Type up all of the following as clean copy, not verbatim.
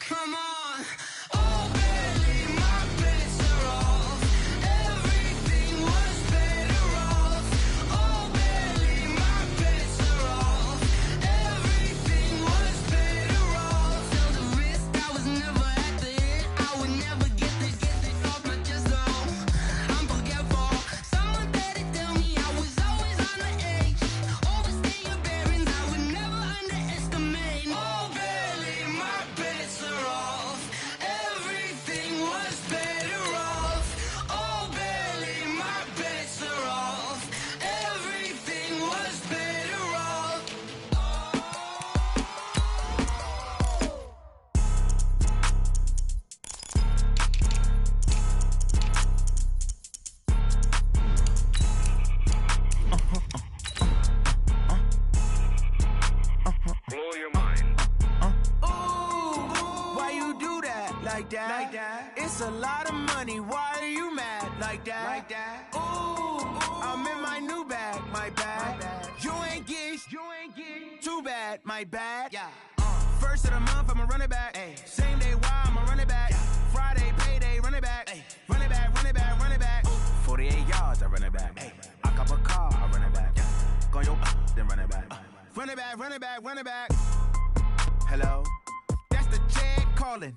Come on. Oh, barely, my bets are off. Everything was better off. Oh, barely, my bets are off. Everything was better off. Till the risk, I was never at the hit. I would never get this off my chest, though. I'm forgetful. Someone better tell me I was always on the edge. Overstay your bearings, I would never underestimate. Oh, barely, my bets are off. Everything was better off. Oh, barely, my bets are off. Everything was better off. Blow your mind. Ooh, why you do that? Like that? Like that? It's a lot of money. Why are you mad? Like that? Like that? Ooh, I'm in my new bag. My bad. You ain't get. Too bad. My bad. Yeah. First of the month, I'ma run it back. Ay. Same day, why I'ma run it back. Yeah. Friday, payday, run it back. Ay. Run it back, run it back, run it back. 48 yards, I run it back. Ay. I cop a car, I run it back. Yeah. Go yo, then run it back. Run it back, run it back, run it back. Hello? That's the jag calling.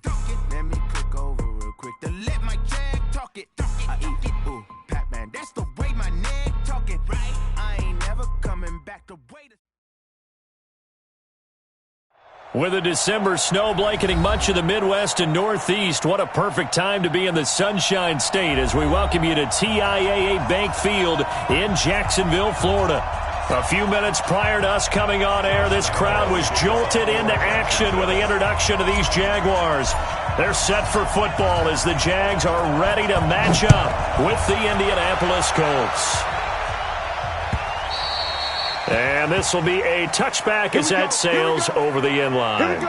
Let me click over real quick to let my jag talk it. I eat it, ooh, Pac-Man. That's the way my neck talking. Right? I ain't never coming back the way to... With a December snow blanketing much of the Midwest and Northeast, what a perfect time to be in the Sunshine State as we welcome you to TIAA Bank Field in Jacksonville, Florida. A few minutes prior to us coming on air, this crowd was jolted into action with the introduction of these Jaguars. They're set for football as the Jags are ready to match up with the Indianapolis Colts. And this will be a touchback as that sails over the end line.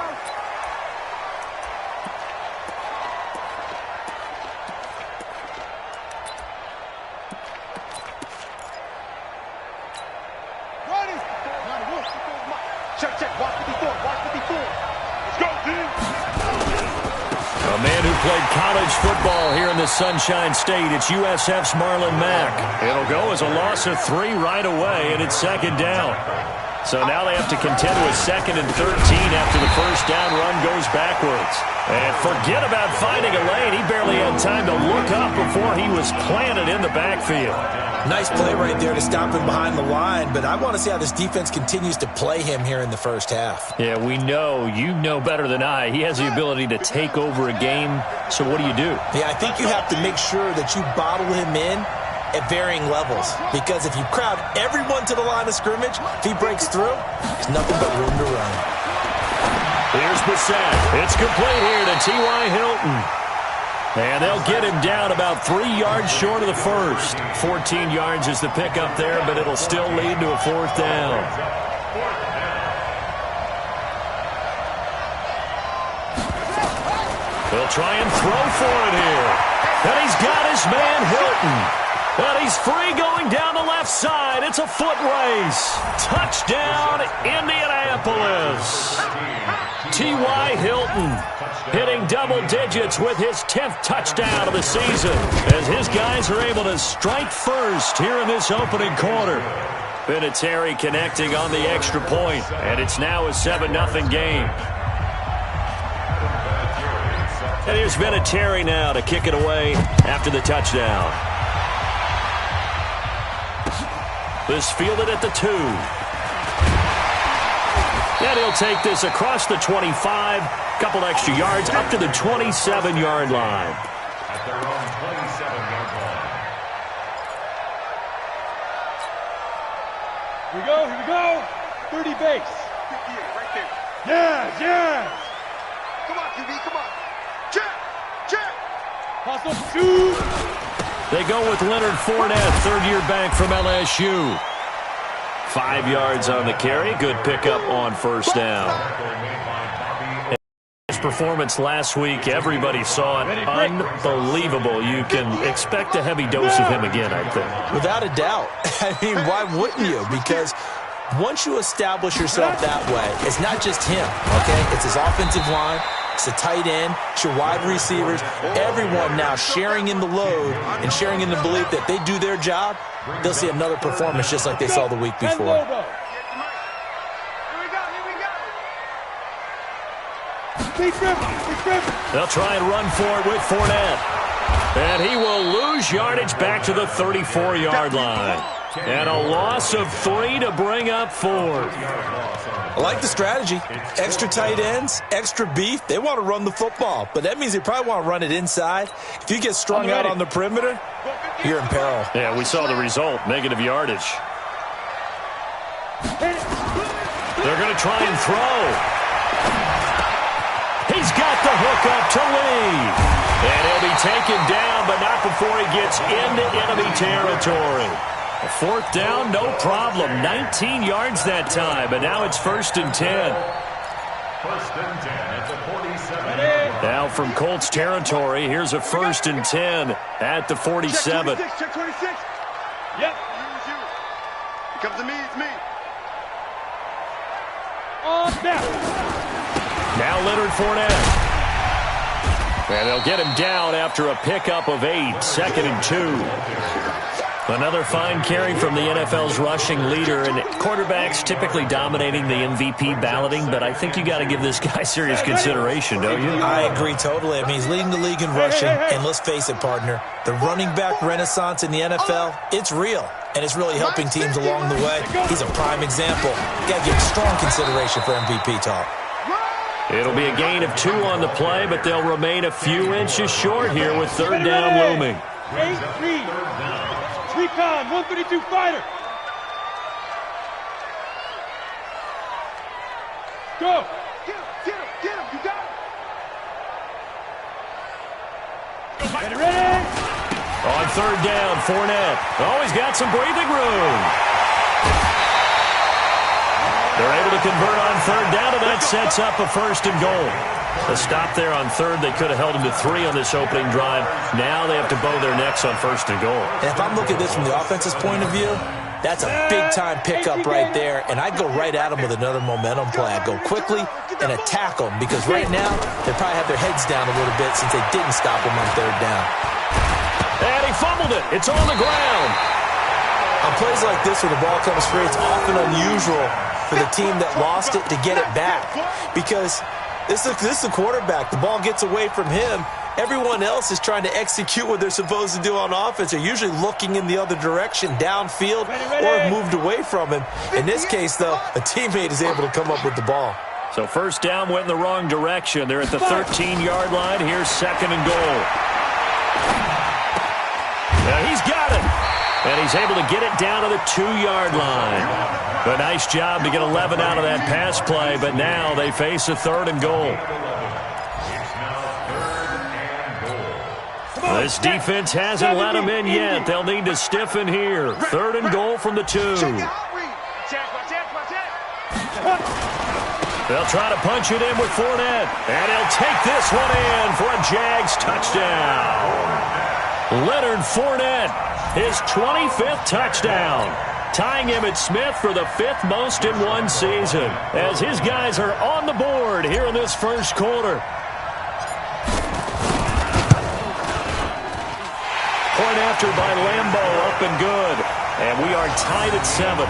A man who played college football here in the Sunshine State. It's USF's Marlon Mack. It'll go as a loss of 3 right away, and it's second down. So now they have to contend with 2nd and 13 after the first down run goes backwards. And forget about finding a lane. He barely had time to look up before he was planted in the backfield. Nice play right there to stop him behind the line, but I want to see how this defense continues to play him here in the first half. Yeah, we know. You know better than I. He has the ability to take over a game, so what do you do? Yeah, I think you have to make sure that you bottle him in at varying levels, because if you crowd everyone to the line of scrimmage, if he breaks through, there's nothing but room to run. Here's Bissett. It's complete here to T.Y. Hilton. And they'll get him down about 3 yards short of the first. 14 yards is the pickup there, but it'll still lead to a 4th down. They'll try and throw for it here. And he's got his man Hilton. And he's free going down the left side. It's a foot race. Touchdown, Indianapolis. T.Y. Hilton hitting double digits with his 10th touchdown of the season as his guys are able to strike first here in this opening quarter. Vinatieri connecting on the extra point, and it's now a 7-0 game. And here's Vinatieri now to kick it away after the touchdown. This fielded at the 2. And he'll take this across the 25, couple extra yards, up to the 27-yard line. At their own 27-yard line. Here we go. 30 base. Right there. Yeah. Come on, QB, come on. Check. Pass up 2. They go with Leonard Fournette, third-year back from LSU. 5 yards on the carry. Good pickup on first down. His performance last week, everybody saw it. Unbelievable. You can expect a heavy dose of him again, I think. Without a doubt. I mean, why wouldn't you? Because once you establish yourself that way, it's not just him, okay? It's his offensive line, It's the tight end, it's your wide receivers, everyone now sharing in the load and sharing in the belief that they do their job, they'll see another performance just like they saw the week before. They'll try and run for it with Fournette. And he will lose yardage back to the 34-yard line. And a loss of 3 to bring up 4. I like the strategy. Extra tight ends, extra beef. They want to run the football, but that means they probably want to run it inside. If you get strung out on the perimeter, you're in peril. Yeah, we saw the result, negative yardage. They're going to try and throw. He's got the hook up to Lee. And he'll be taken down, but not before he gets into enemy territory. A 4th down, no problem. 19 yards that time, but now it's 1st and 10. 1st and 10 at the 47. Now from Colts territory, here's a 1st and 10 at the 47. Check 26. Yep. You. It comes to me, it's me. On down. Now Leonard Fournette. And they'll get him down after a pickup of 8, 2nd and 2. Another fine carry from the NFL's rushing leader, and quarterbacks typically dominating the MVP balloting, but I think you got to give this guy serious consideration, don't you? I agree totally. I mean, he's leading the league in rushing, and let's face it, partner, the running back renaissance in the NFL, it's real, and it's really helping teams along the way. He's a prime example. You got to give strong consideration for MVP talk. It'll be a gain of 2 on the play, but they'll remain a few inches short here with 3rd down looming. 8-3. Recon, 132 fighter. Go. Get him. You got him. Ready, ready. On 3rd down, Fournette. Oh, he's got some breathing room. They're able to convert on 3rd down, and that sets up a 1st and goal. A stop there on 3rd. They could have held him to 3 on this opening drive. Now they have to bow their necks on 1st and goal. And if I'm looking at this from the offense's point of view, that's a big-time pickup right there, and I'd go right at them with another momentum play. I'd go quickly and attack them, because right now they probably have their heads down a little bit since they didn't stop them on 3rd down. And he fumbled it. It's on the ground. On plays like this where the ball comes free, it's often unusual for the team that lost it to get it back, because this is the quarterback. The ball gets away from him. Everyone else is trying to execute what they're supposed to do on offense. They're usually looking in the other direction, downfield, or have moved away from him. In this case, though, a teammate is able to come up with the ball. So 1st down went in the wrong direction. They're at the 13-yard line. Here's 2nd and goal. Now he's got it. And he's able to get it down to the 2-yard line. A nice job to get 11 out of that pass play, but now they face a 3rd and goal. This defense hasn't let them in yet. They'll need to stiffen here. 3rd and goal from the 2. They'll try to punch it in with Fournette. And he'll take this one in for a Jags touchdown. Leonard Fournette, his 25th touchdown, tying Emmitt Smith for the 5th most in one season, as his guys are on the board here in this 1st quarter. Point after by Lambeau, up and good. And we are tied at 7.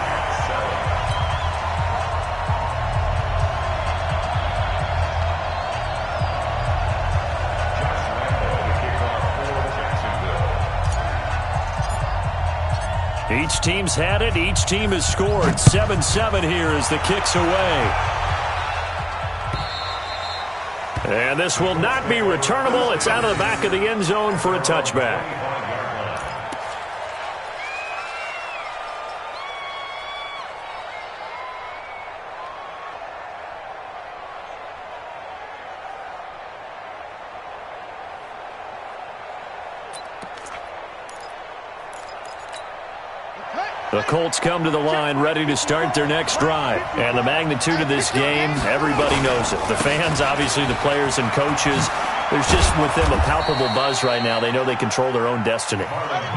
Each team's had it. Each team has scored. 7-7 here as the kick's away. And this will not be returnable. It's out of the back of the end zone for a touchback. The Colts come to the line ready to start their next drive. And the magnitude of this game, everybody knows it. The fans, obviously the players and coaches, there's just with them a palpable buzz right now. They know they control their own destiny.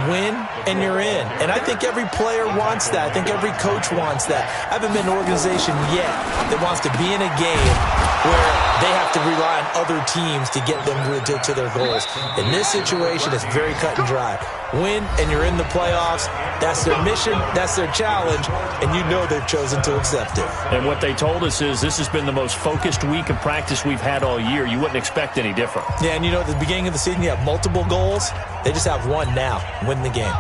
Win, and you're in. And I think every player wants that. I think every coach wants that. I haven't been an organization yet that wants to be in a game where they have have to rely on other teams to get them to their goals. In this situation, it's very cut and dry. Win, and you're in the playoffs. That's their mission, that's their challenge, and you know they've chosen to accept it. And what they told us is this has been the most focused week of practice we've had all year. You wouldn't expect any different. Yeah, and you know, at the beginning of the season, you have multiple goals. They just have one now, win the game.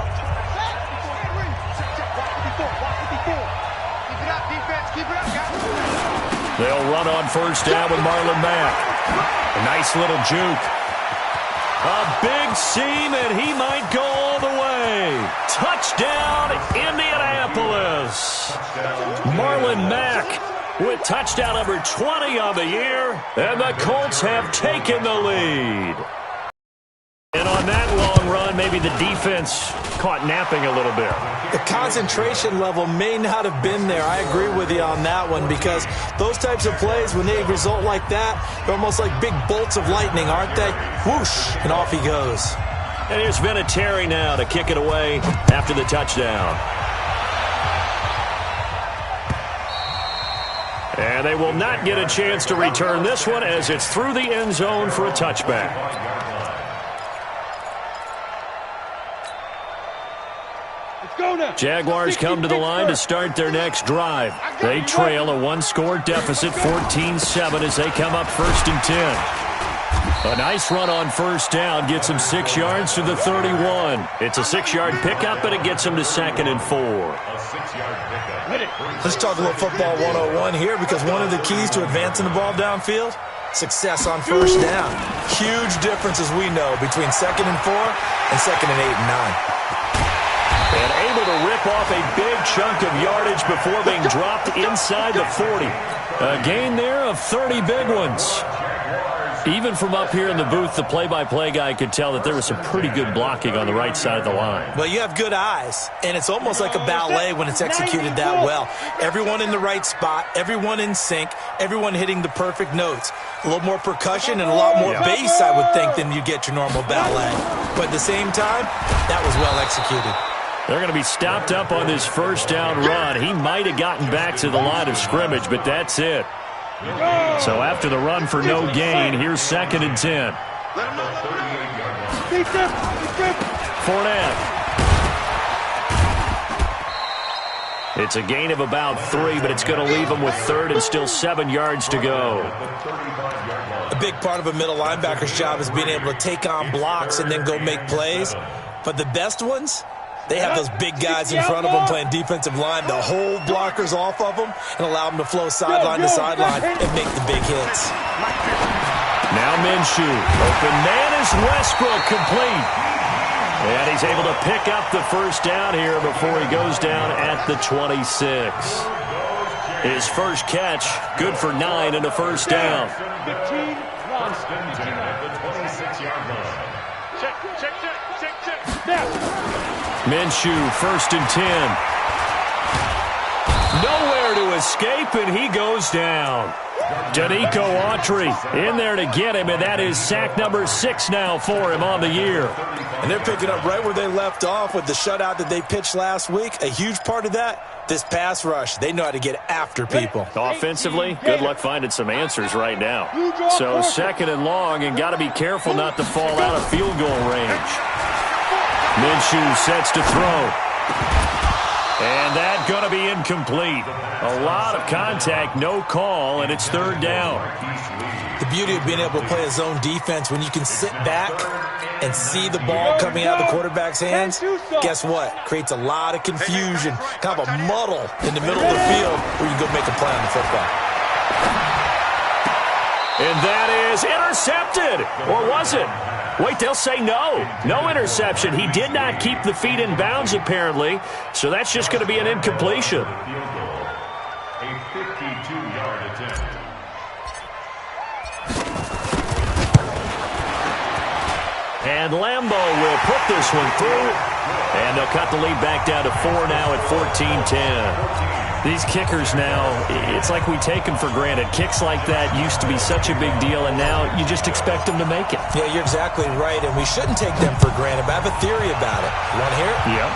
They'll run on first down with Marlon Mack. A nice little juke. A big seam, and he might go all the way. Touchdown, Indianapolis. Marlon Mack with touchdown number 20 on the year, and the Colts have taken the lead. And on that long run, maybe the defense caught napping a little bit. The concentration level may not have been there. I agree with you on that one, because those types of plays, when they result like that, they're almost like big bolts of lightning, aren't they? Whoosh, and off he goes. And here's Vinatieri now to kick it away after the touchdown. And they will not get a chance to return this one as it's through the end zone for a touchback. Jaguars come to the line to start their next drive. They trail a one-score deficit, 14-7, as they come up 1st and 10. A nice run on first down gets him 6 yards to the 31. It's a 6-yard pickup, and it gets him to 2nd and 4. Let's talk a little football 101 here, because one of the keys to advancing the ball downfield, success on first down. Huge difference, as we know, between 2nd and 4 and 2nd and 8 and 9. And able to rip off a big chunk of yardage before being dropped inside the 40. A gain there of 30 big ones. Even from up here in the booth, the play-by-play guy could tell that there was some pretty good blocking on the right side of the line. Well, you have good eyes, and it's almost like a ballet when it's executed that well. Everyone in the right spot, everyone in sync, everyone hitting the perfect notes. A little more percussion and a lot more bass, I would think, than you get your normal ballet. But at the same time, that was well executed. They're going to be stopped up on this first down run. He might have gotten back to the line of scrimmage, but that's it. So after the run for no gain, here's 2nd and 10. Fournette. It's a gain of about 3, but it's going to leave him with 3rd and still 7 yards to go. A big part of a middle linebacker's job is being able to take on blocks and then go make plays. But the best ones, they have those big guys in front of them playing defensive line to hold blockers off of them and allow them to flow sideline to sideline and make the big hits. Now Minshew. Open man is Westbrook, complete. And he's able to pick up the first down here before he goes down at the 26. His first catch, good for 9 and a first down. First and 10 at the 26-yard line. Minshew, 1st and 10. Nowhere to escape, and he goes down. Danico Autry in there to get him, and that is sack number 6 now for him on the year. And they're picking up right where they left off with the shutout that they pitched last week. A huge part of that, this pass rush. They know how to get after people. Offensively, good luck finding some answers right now. So 2nd and long, and got to be careful not to fall out of field goal range. Minshew sets to throw. And that's going to be incomplete. A lot of contact, no call, and it's 3rd down. The beauty of being able to play a zone defense, when you can sit back and see the ball coming out of the quarterback's hands, guess what? Creates a lot of confusion, kind of a muddle in the middle of the field where you can go make a play on the football. And that is intercepted. Or was it? Wait, they'll say no. No interception. He did not keep the feet in bounds, apparently. So that's just going to be an incompletion. A 52-yard attempt. And Lambeau will put this one through. And they'll cut the lead back down to 4 now at 14-10. These kickers now, it's like we take them for granted. Kicks like that used to be such a big deal, and now you just expect them to make it. Yeah, you're exactly right, and we shouldn't take them for granted, but I have a theory about it. You want to hear it? Yep.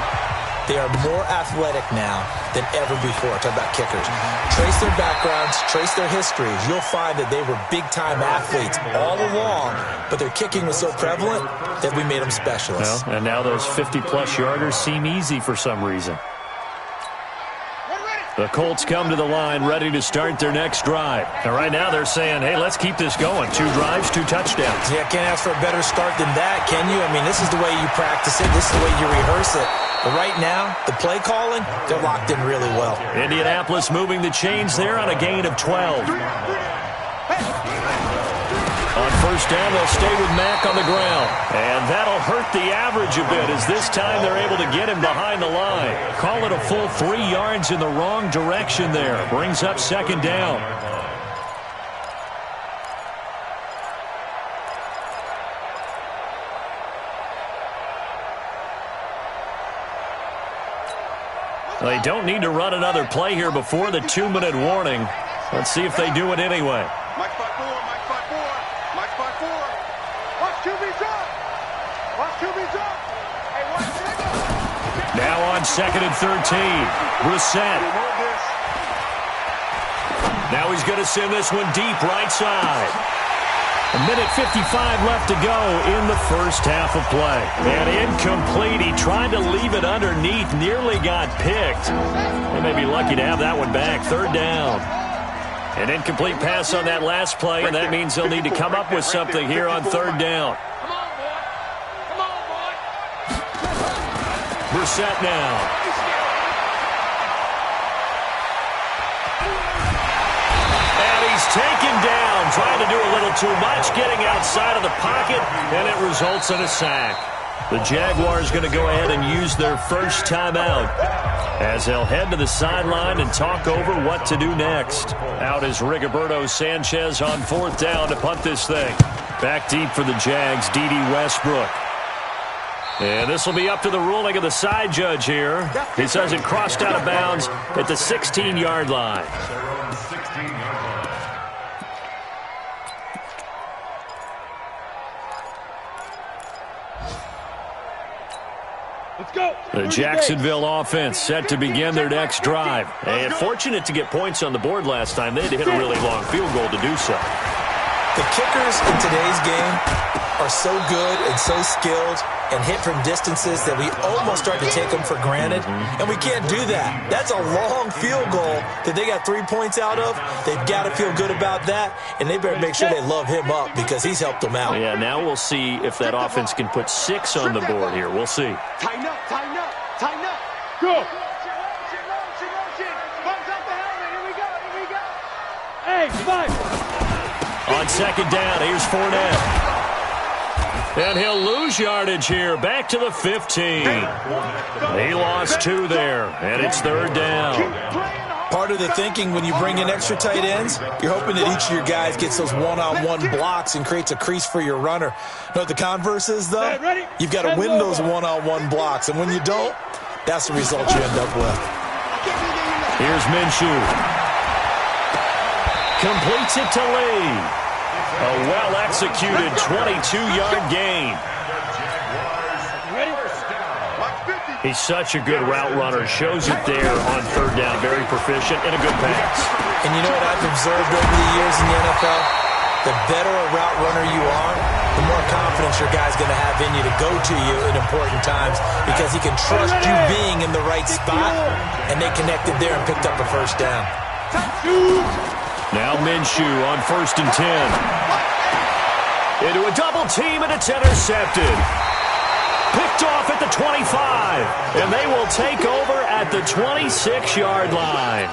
they are more athletic now than ever before. Talk about kickers. Trace their backgrounds, trace their histories. You'll find that they were big-time athletes all along, but their kicking was so prevalent that we made them specialists. Well, and now those 50-plus yarders seem easy for some reason. The Colts come to the line ready to start their next drive. And right now they're saying, hey, let's keep this going. 2 drives, 2 touchdowns. Yeah, can't ask for a better start than that, can you? I mean, this is the way you practice it. This is the way you rehearse it. But right now, the play calling, they're locked in really well. Indianapolis moving the chains there on a gain of 12. On first down, they'll stay with Mack on the ground. And that'll hurt the average a bit as this time they're able to get him behind the line. Call it a full 3 yards in the wrong direction there. Brings up second down. They don't need to run another play here before the 2-minute warning. Let's see if they do it anyway. Mike 5-4, Mike 5-4, Mike 5-4. Watch QB's up. Watch QB's up. Hey, watch QB's up. Now on 2nd and 13. Brissett. Now he's going to send this one deep right side. 1:55 left to go in the first half of play. And incomplete. He tried to leave it underneath. Nearly got picked. They may be lucky to have that one back. 3rd down. An incomplete pass on that last play, and that means they'll need to come up with something here on 3rd down. Come on, boy. Come on, boy. Brissett now. And he's taken down, trying to do a little too much, getting outside of the pocket, and it results in a sack. The Jaguars going to go ahead and use their first timeout as they'll head to the sideline and talk over what to do next. Out is Rigoberto Sanchez on 4th down to punt this thing. Back deep for the Jags, D.D. Westbrook. And this will be up to the ruling of the side judge here. He says it crossed out of bounds at the 16-yard line. Let's go. The Jacksonville offense set to begin their next drive. And fortunate to get points on the board last time. They had to hit a really long field goal to do so. The kickers in today's game are so good and so skilled and hit from distances that we almost start to take them for granted. And we can't do that. That's a long field goal that they got 3 points out of. They've got to feel good about that, and they better make sure they love him up because he's helped them out. Yeah, now we'll see if that offense can put 6 on the board here. We'll see. Tighten up, tighten up, tighten up. Go. Bugs up the helmet. Here we go, here we go. Hey, 5. On 2nd down, here's Fournette. And he'll lose yardage here. Back to the 15. He lost 2 there, and it's 3rd down. Part of the thinking when you bring in extra tight ends, you're hoping that each of your guys gets those one-on-one blocks and creates a crease for your runner. Know what the converse is, though? You've got to win those one-on-one blocks, and when you don't, that's the result you end up with. Here's Minshew. Completes it to Lee. A well-executed 22-yard gain. He's such a good route runner. Shows it there on 3rd down. Very proficient and a good pass. And you know what I've observed over the years in the NFL? The better a route runner you are, the more confidence your guy's going to have in you to go to you in important times because he can trust you being in the right spot, and they connected there and picked up a 1st down. Now Minshew on 1st and 10. Into a double team, and it's intercepted. Picked off at the 25, and they will take over at the 26-yard line.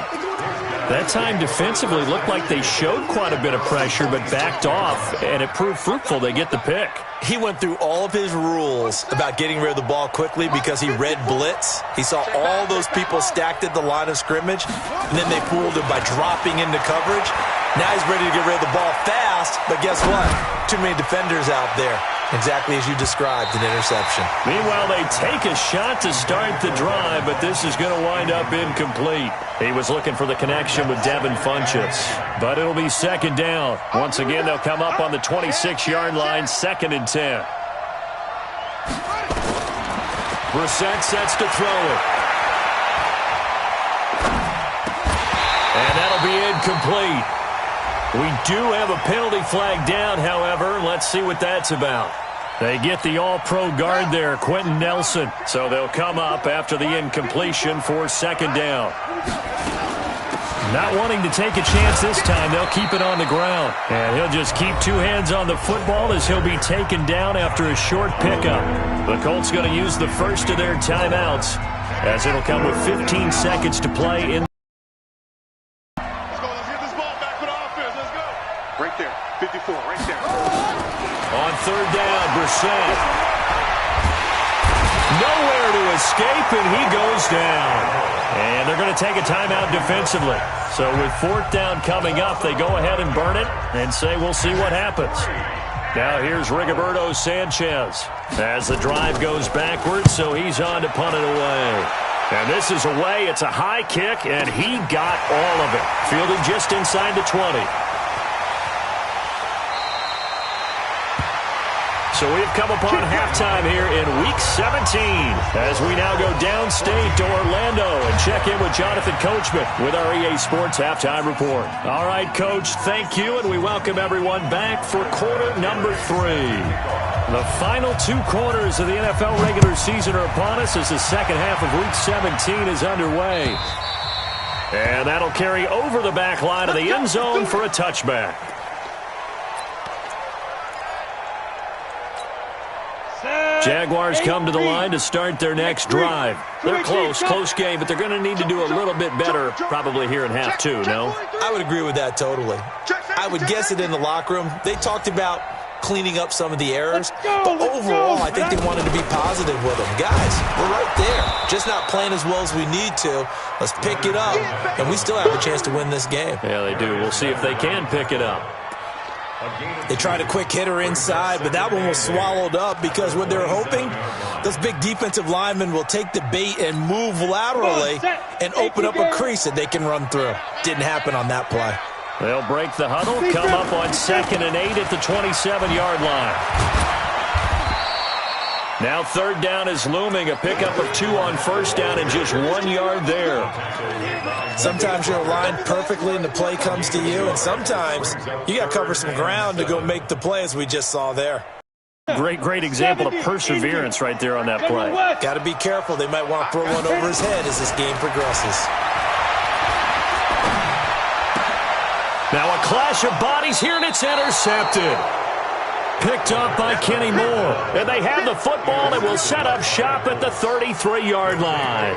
That time defensively looked like they showed quite a bit of pressure, but backed off, and it proved fruitful. They get the pick. He went through all of his rules about getting rid of the ball quickly because he read blitz. He saw all those people stacked at the line of scrimmage, and then they fooled him by dropping into coverage. Now he's ready to get rid of the ball fast, but guess what? Too many defenders out there. Exactly as you described, an interception. Meanwhile, they take a shot to start the drive, but this is going to wind up incomplete. He was looking for the connection with Devin Funchess, but it'll be 2nd down. Once again, they'll come up on the 26-yard line, 2nd and 10. Brissett sets to throw it. And that'll be incomplete. We do have a penalty flag down, however. Let's see what that's about. They get the all-pro guard there, Quentin Nelson. So they'll come up after the incompletion for second down. Not wanting to take a chance this time, they'll keep it on the ground. And he'll just keep two hands on the football as he'll be taken down after a short pickup. The Colts going to use the first of their timeouts as it'll come with 15 seconds to play in. Let's get this ball back for the offense. Let's go. Right there. 54, right there. On third down, Brissett. Nowhere to escape, and he goes down. And they're going to take a timeout defensively. So with fourth down coming up, they go ahead and burn it and say we'll see what happens. Now here's Rigoberto Sanchez as the drive goes backwards, so he's on to punt it away. And this is away. It's a high kick, and he got all of it. Fielded just inside the 20. So we've come upon halftime here in Week 17 as we now go downstate to Orlando and check in with Jonathan Coachman with our EA Sports Halftime Report. All right, Coach, thank you, and we welcome everyone back for quarter number 3. The final 2 quarters of the NFL regular season are upon us as the second half of Week 17 is underway. And that'll carry over the back line of the end zone for a touchback. Jaguars come to the line to start their next drive. They're close game, but they're going to need to do a little bit better probably here in half 2, no? I would agree with that totally. I would guess it in the locker room. They talked about cleaning up some of the errors, but overall, I think they wanted to be positive with them. Guys, we're right there. Just not playing as well as we need to. Let's pick it up, and we still have a chance to win this game. Yeah, they do. We'll see if they can pick it up. They tried a quick hitter inside, but that one was swallowed up because what they're hoping, those big defensive linemen will take the bait and move laterally and open up a crease that they can run through. Didn't happen on that play. They'll break the huddle, come up on 2nd and 8 at the 27-yard line. Now third down is looming, a pickup of 2 on first down and just 1 yard there. Sometimes you're aligned perfectly and the play comes to you, and sometimes you got to cover some ground to go make the play as we just saw there. Great example of perseverance right there on that play. Got to be careful. They might want to throw one over his head as this game progresses. Now a clash of bodies here, and it's intercepted. Picked up by Kenny Moore. And they have the football and will set up shop at the 33-yard line.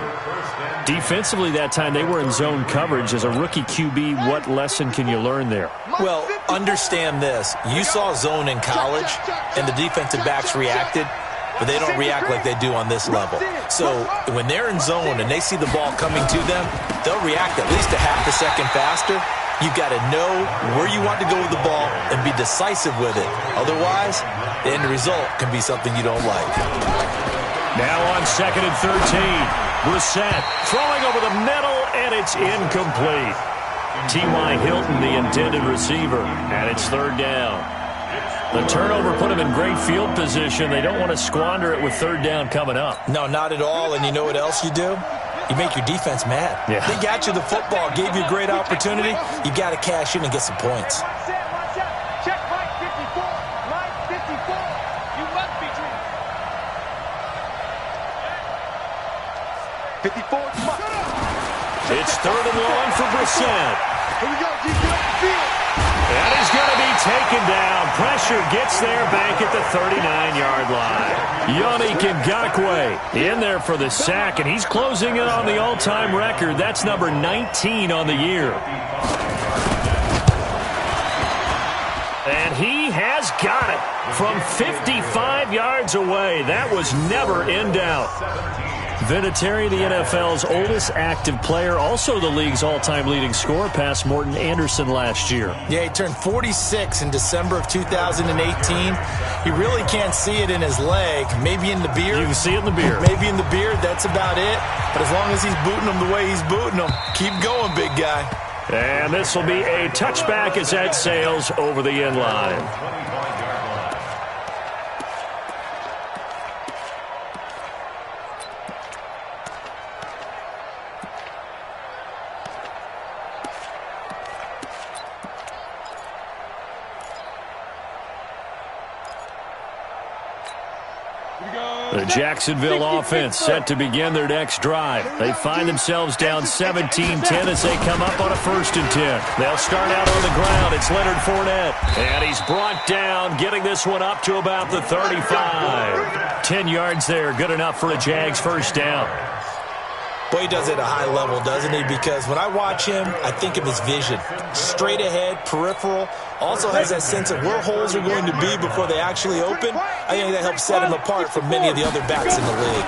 Defensively that time, they were in zone coverage. As a rookie QB, what lesson can you learn there? Well, understand this. You saw zone in college, and the defensive backs reacted, but they don't react like they do on this level. So when they're in zone and they see the ball coming to them, they'll react at least a half a second faster. You've got to know where you want to go with the ball and be decisive with it. Otherwise, the end result can be something you don't like. Now on 2nd and 13, Brissett throwing over the middle, and it's incomplete. T.Y. Hilton, the intended receiver, and it's third down. The turnover put them in great field position. They don't want to squander it with third down coming up. No, not at all, and you know what else you do? You make your defense mad. Yeah. They got you the football, gave you a great opportunity. You got to cash in and get some points. Check Mike 54. Mike 54. You must be treated. 54. It's third and long for Brissett. Here we go, G. Get off the field. That is going to be taken down. Pressure gets there back at the 39-yard line. Yannick Ngakoue in there for the sack, and he's closing in on the all-time record. That's number 19 on the year. And he has got it from 55 yards away. That was never in doubt. Vinatieri, the NFL's oldest active player, also the league's all-time leading scorer, past Morton Anderson last year. Yeah, he turned 46 in December of 2018. He really can't see it in his leg, maybe in the beard. You can see it in the beard. Maybe in the beard, that's about it. But as long as he's booting them the way he's booting them, keep going, big guy. And this will be a touchback as that sails over the end line. The Jacksonville offense set to begin their next drive. They find themselves down 17-10 as they come up on a 1st and 10. They'll start out on the ground. It's Leonard Fournette. And he's brought down, getting this one up to about the 35. 10 yards there, good enough for a Jags 1st down. Boy, he does it at a high level, doesn't he? Because when I watch him, I think of his vision. Straight ahead, peripheral. Also has that sense of where holes are going to be before they actually open. I think that helps set him apart from many of the other backs in the league.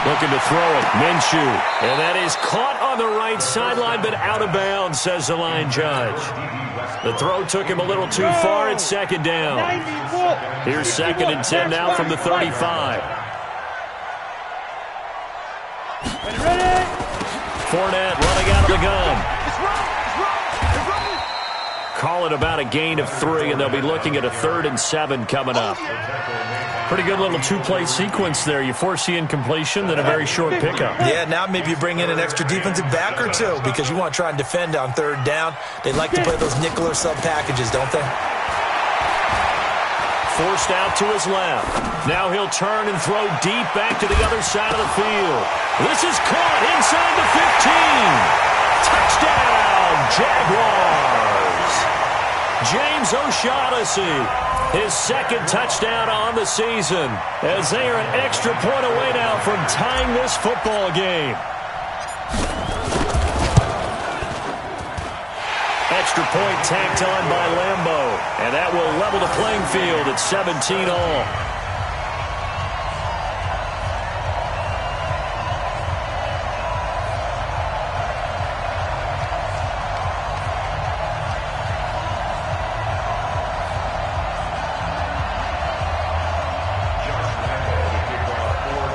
Looking to throw it, Minshew. And that is caught on the right sideline, but out of bounds, says the line judge. The throw took him a little too far. It's 2nd down. Here's 2nd and 10 now from the 35. Fournette running out of the gun. Call it about a gain of 3, and they'll be looking at a 3rd and 7 coming up. Pretty good little 2-play sequence there. You force the incompletion, then a very short pickup. Yeah, now maybe you bring in an extra defensive back or two because you want to try and defend on 3rd down. They like to play those nickel or sub packages, don't they? Forced out to his left. Now he'll turn and throw deep back to the other side of the field. This is caught inside the 15. Touchdown, Jaguars. James O'Shaughnessy, his 2nd touchdown on the season, as they are an extra point away now from tying this football game. Extra point tacked on by Lambeau, and that will level the playing field at 17 all.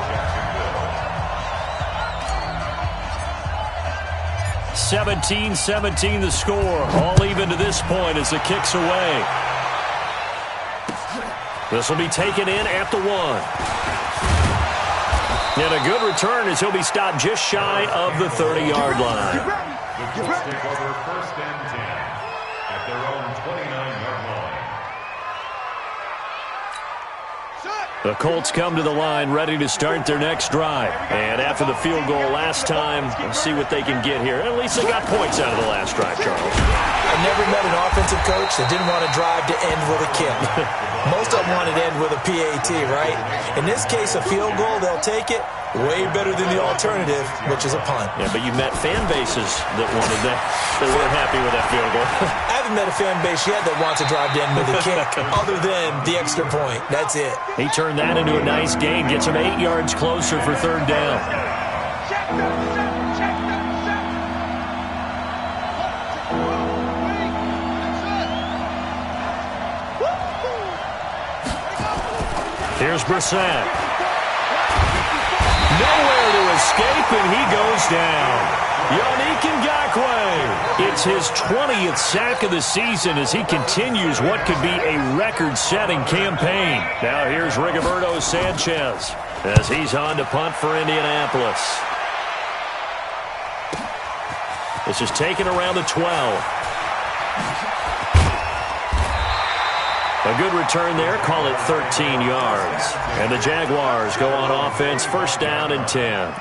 Jacksonville. 17-17 the score. All even to this point as the kick's away. This will be taken in at the 1. And a good return as he'll be stopped just shy of the 30-yard line. The Colts take over 1st and 10 at their own 29-yard line. The Colts come to the line ready to start their next drive. And after the field goal last time, let's see what they can get here. At least they got points out of the last drive, Charles. I've never met an offensive coach that didn't want to drive to end with a kick. Most of them wanted to end with a PAT, right? In this case, a field goal, they'll take it. Way better than the alternative, which is a punt. Yeah, but you met fan bases that wanted that. They weren't happy with that field goal. I haven't met a fan base yet that wants to drive to end with a kick other than the extra point. That's it. He turned that into a nice gain. Gets him 8 yards closer for 3rd down. Here's Brissett. Nowhere to escape, and he goes down. Yannick Ngakoue. It's his 20th sack of the season as he continues what could be a record-setting campaign. Now here's Rigoberto Sanchez as he's on to punt for Indianapolis. This is taken around the 12. A good return there, call it 13 yards. And the Jaguars go on offense, 1st down and 10.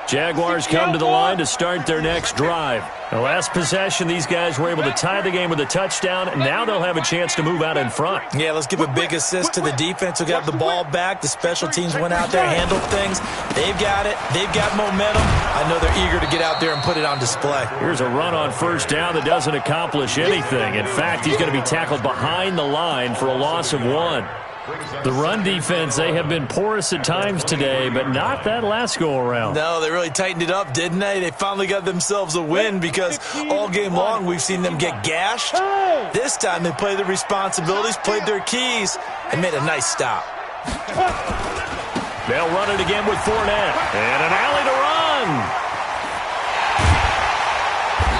Jaguars come to the line to start their next drive. The last possession, these guys were able to tie the game with a touchdown, and now they'll have a chance to move out in front. Yeah, let's give a big assist to the defense who got the ball back. The special teams went out there, handled things. They've got it. They've got momentum. I know they're eager to get out there and put it on display. Here's a run on 1st down that doesn't accomplish anything. In fact, he's going to be tackled behind the line for a loss of 1. The run defense, they have been porous at times today, but not that last go-around. No, they really tightened it up, didn't they? They finally got themselves a win because all game long we've seen them get gashed. This time they played their responsibilities, played their keys, and made a nice stop. They'll run it again with Fournette. And an alley to run.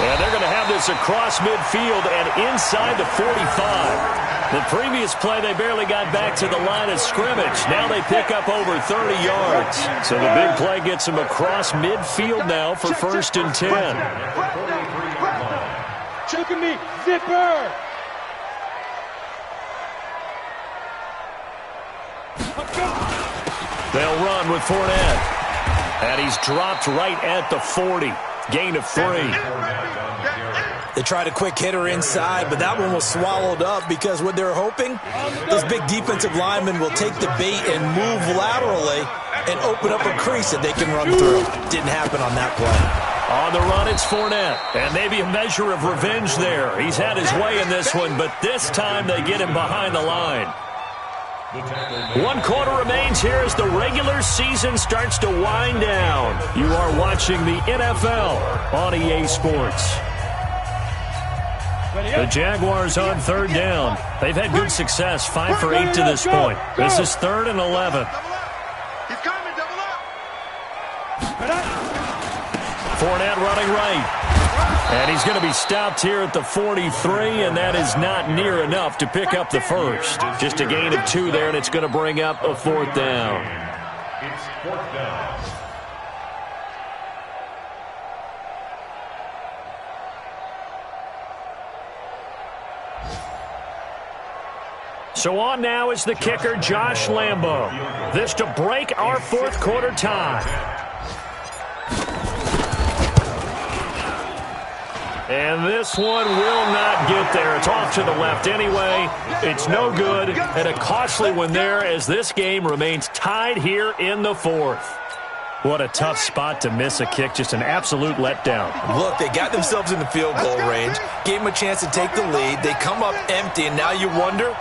And they're going to have this across midfield and inside the 45. The previous play, they barely got back to the line of scrimmage. Now they pick up over 30 yards. So the big play gets them across midfield now for 1st and 10. Look at me, zipper! They'll run with Fournette. And he's dropped right at the 40. Gain of 3. They tried a quick hitter inside, but that one was swallowed up because what they're hoping, those big defensive linemen will take the bait and move laterally and open up a crease that they can run through. Didn't happen on that play. On the run, it's Fournette. And maybe a measure of revenge there. He's had his way in this one, but this time they get him behind the line. 1 quarter remains here as the regular season starts to wind down. You are watching the NFL on EA Sports. The Jaguars on 3rd down. They've had good success, 5 for 8 to this point. This is 3rd and 11. He's coming, double up. Fournette running right. And he's going to be stopped here at the 43, and that is not near enough to pick up the first. Just a gain of 2 there, and it's going to bring up a 4th down. It's 4th down. So on now is the kicker, Josh Lambo. This to break our 4th quarter tie. And this one will not get there. It's off to the left anyway. It's no good, and a costly one there as this game remains tied here in the 4th. What a tough spot to miss a kick. Just an absolute letdown. Look, they got themselves in the field goal range, gave them a chance to take the lead. They come up empty, and now you wonder,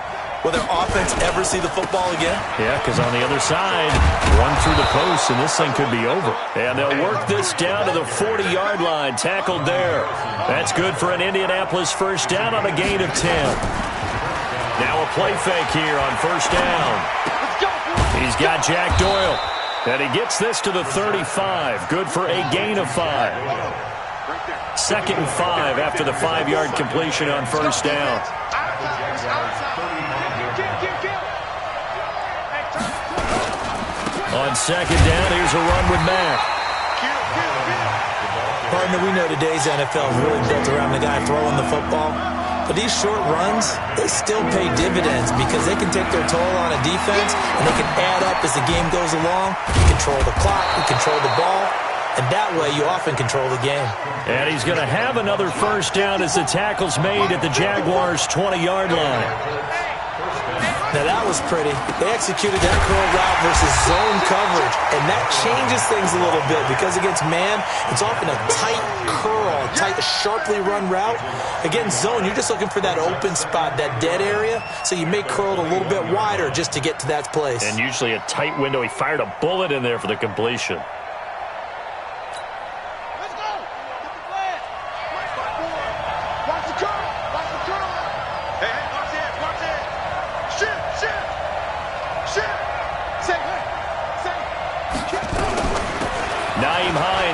will their offense ever see the football again? Yeah, because on the other side, one through the post, and this thing could be over. And they'll work this down to the 40-yard line, tackled there. That's good for an Indianapolis 1st down on a gain of 10. Now a play fake here on 1st down. He's got Jack Doyle. And he gets this to the 35. Good for a gain of 5. 2nd and 5 after the 5-yard completion on 1st down. On 2nd down, here's a run with Mack. Partner, we know today's NFL is really built around the guy throwing the football. But these short runs, they still pay dividends because they can take their toll on a defense and they can add up as the game goes along. You control the clock, you control the ball, and that way you often control the game. And he's going to have another 1st down as the tackle's made at the Jaguars' 20-yard line. Now that was pretty. They executed that curl route versus zone coverage, and that changes things a little bit because against man, it's often a tight curl, tight, sharply run route. Against zone, you're just looking for that open spot, that dead area, so you may curl it a little bit wider just to get to that place. And usually a tight window. He fired a bullet in there for the completion.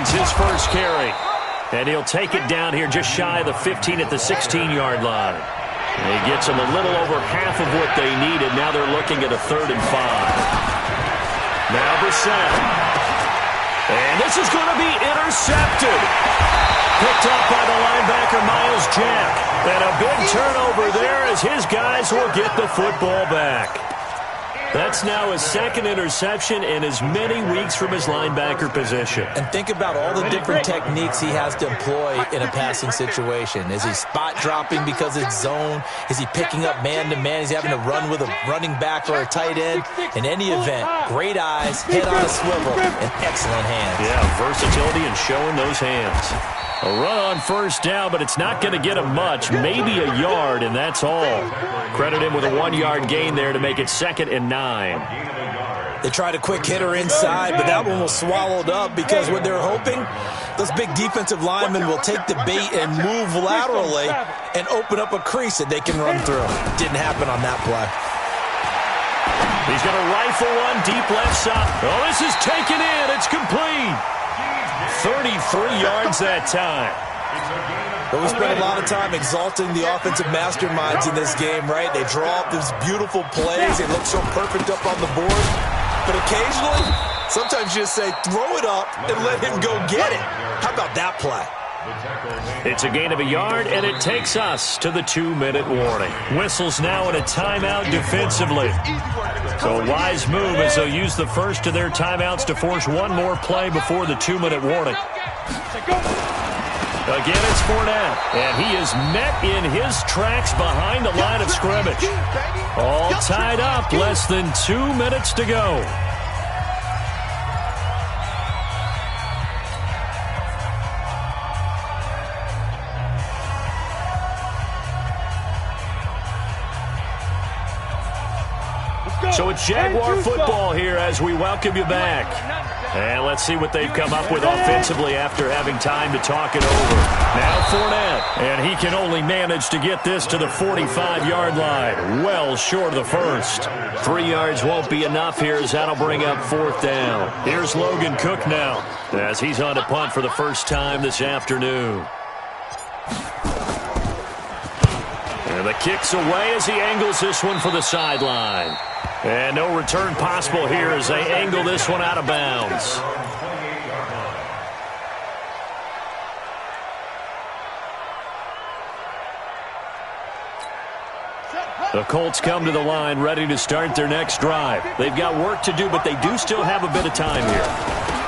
His first carry. And he'll take it down here just shy of the 15 at the 16-yard line. And he gets them a little over half of what they needed. Now they're looking at a 3rd and 5. Now Brissett. And this is going to be intercepted. Picked up by the linebacker, Miles Jack. And a big turnover there as his guys will get the football back. That's now his 2nd interception in as many weeks from his linebacker position. And think about all the different techniques he has to employ in a passing situation. Is he spot dropping because it's zone? Is he picking up man-to-man? Is he having to run with a running back or a tight end? In any event, great eyes, head on a swivel, and excellent hands. Yeah, versatility and showing those hands. A run on 1st down, but it's not going to get him much. Maybe a yard, and that's all. Credit him with a 1-yard gain there to make it 2nd and 9. They tried a quick hitter inside, but that one was swallowed up because what they're hoping, those big defensive linemen will take the bait and move laterally and open up a crease that they can run through. Didn't happen on that play. He's going to rifle one deep left side. Oh, this is taken in. It's complete. 33 yards that time. But we spent a lot of time exalting the offensive masterminds in this game, right? They draw up these beautiful plays. They look so perfect up on the board. But occasionally, sometimes you just say, throw it up and let him go get it. How about that play? It's a gain of a yard, and it takes us to the 2-minute warning. Whistles now in a timeout defensively. So a wise move as they'll use the first of their timeouts to force one more play before the 2-minute warning. Again, it's Fournette, and he is met in his tracks behind the line of scrimmage. All tied up, less than 2 minutes to go. So it's Jaguar football here as we welcome you back. And let's see what they've come up with offensively after having time to talk it over. Now Fournette, and he can only manage to get this to the 45-yard line. Well short of the first. 3 yards won't be enough here as that'll bring up 4th down. Here's Logan Cook now as he's on to punt for the first time this afternoon. And the kick's away as he angles this one for the sideline. And no return possible here as they angle this one out of bounds. The Colts come to the line ready to start their next drive. They've got work to do, but they do still have a bit of time here.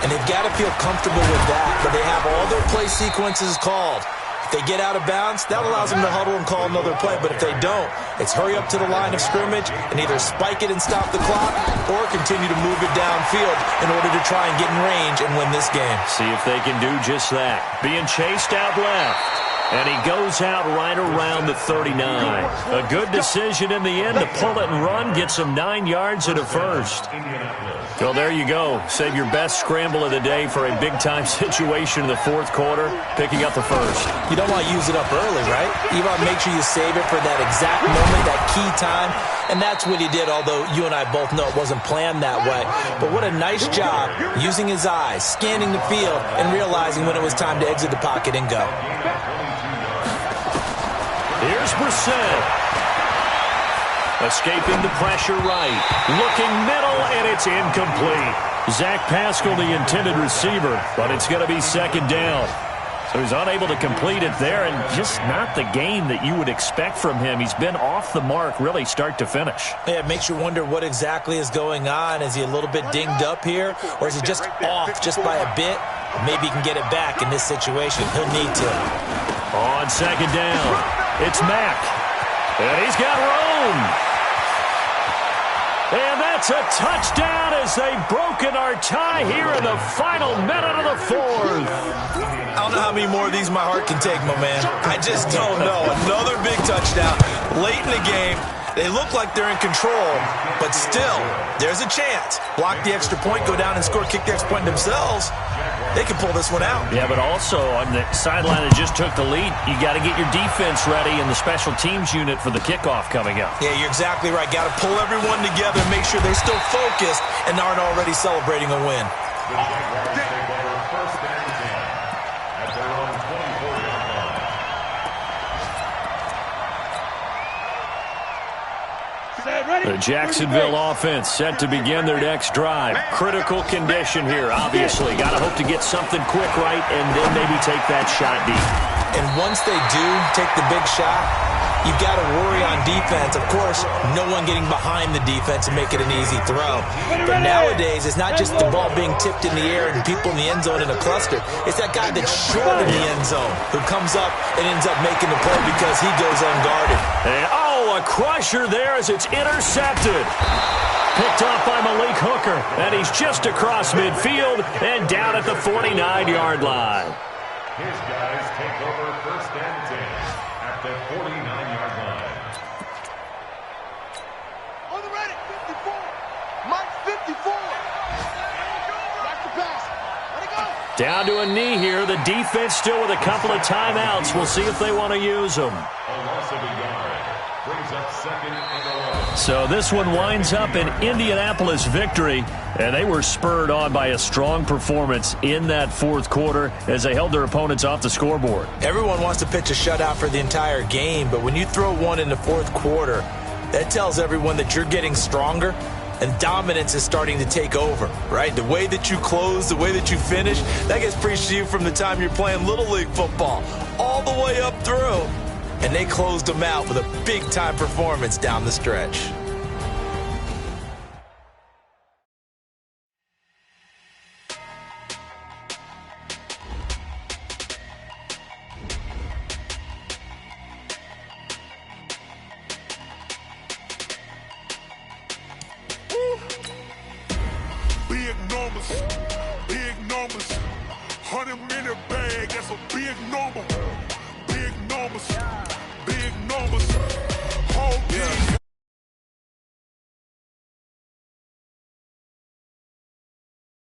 And they've got to feel comfortable with that, but they have all their play sequences called. If they get out of bounds, that allows them to huddle and call another play. But if they don't, it's hurry up to the line of scrimmage and either spike it and stop the clock or continue to move it downfield in order to try and get in range and win this game. See if they can do just that. Being chased out left. And he goes out right around the 39. A good decision in the end to pull it and run. Gets him 9 yards at a first. Well, there you go. Save your best scramble of the day for a big-time situation in the 4th quarter, picking up the first. You don't want to use it up early, right? You want to make sure you save it for that exact moment, that key time. And that's what he did, although you and I both know it wasn't planned that way. But what a nice job using his eyes, scanning the field, and realizing when it was time to exit the pocket and go. Here's Brissett. Escaping the pressure right. Looking middle, and it's incomplete. Zach Pascal, the intended receiver, but it's going to be 2nd down. So he's unable to complete it there, and just not the game that you would expect from him. He's been off the mark, really, start to finish. Yeah, it makes you wonder what exactly is going on. Is he a little bit dinged up here, or is he just off just by a bit? Maybe he can get it back in this situation. He'll need to. On 2nd down. It's Mack, and he's got room. And that's a touchdown as they've broken our tie here in the final minute of the 4th. I don't know how many more of these my heart can take, my man. I just don't know. Another big touchdown late in the game. They look like they're in control, but still, there's a chance. Block the extra point, go down and score, kick the extra point themselves. They can pull this one out. Yeah, but also on the sideline that just took the lead, you got to get your defense ready and the special teams unit for the kickoff coming up. Yeah, you're exactly right. Got to pull everyone together and make sure they're still focused and aren't already celebrating a win. The Jaguars take over 1st and 10 at their own 24-yard line. The Jacksonville offense set to begin their next drive. Critical condition here, obviously. Got to hope to get something quick right and then maybe take that shot deep. And once they do take the big shot, you've got to worry on defense. Of course, no one getting behind the defense and make it an easy throw. But nowadays, it's not just the ball being tipped in the air and people in the end zone in a cluster. It's that guy that's short of the end zone who comes up and ends up making the play because he goes unguarded. And, a crusher there as it's intercepted. Picked off by Malik Hooker, and he's just across midfield and down at the 49-yard line. His guys take over 1st and 10 at the 49-yard line. On the ready, 54. Mike 54. Back to pass. Let it go. Down to a knee here. The defense still with a couple of timeouts. We'll see if they want to use them. A loss of a yard brings up 2nd and 11. So this one winds up an Indianapolis victory, and they were spurred on by a strong performance in that fourth quarter as they held their opponents off the scoreboard. Everyone wants to pitch a shutout for the entire game, but when you throw one in the fourth quarter, that tells everyone that you're getting stronger and dominance is starting to take over, right? The way that you close, the way that you finish, that gets preached to you from the time you're playing Little League football all the way up through. And they closed them out with a big-time performance down the stretch. Big numbers, 100-minute bag, that's a big number. Big numbers, big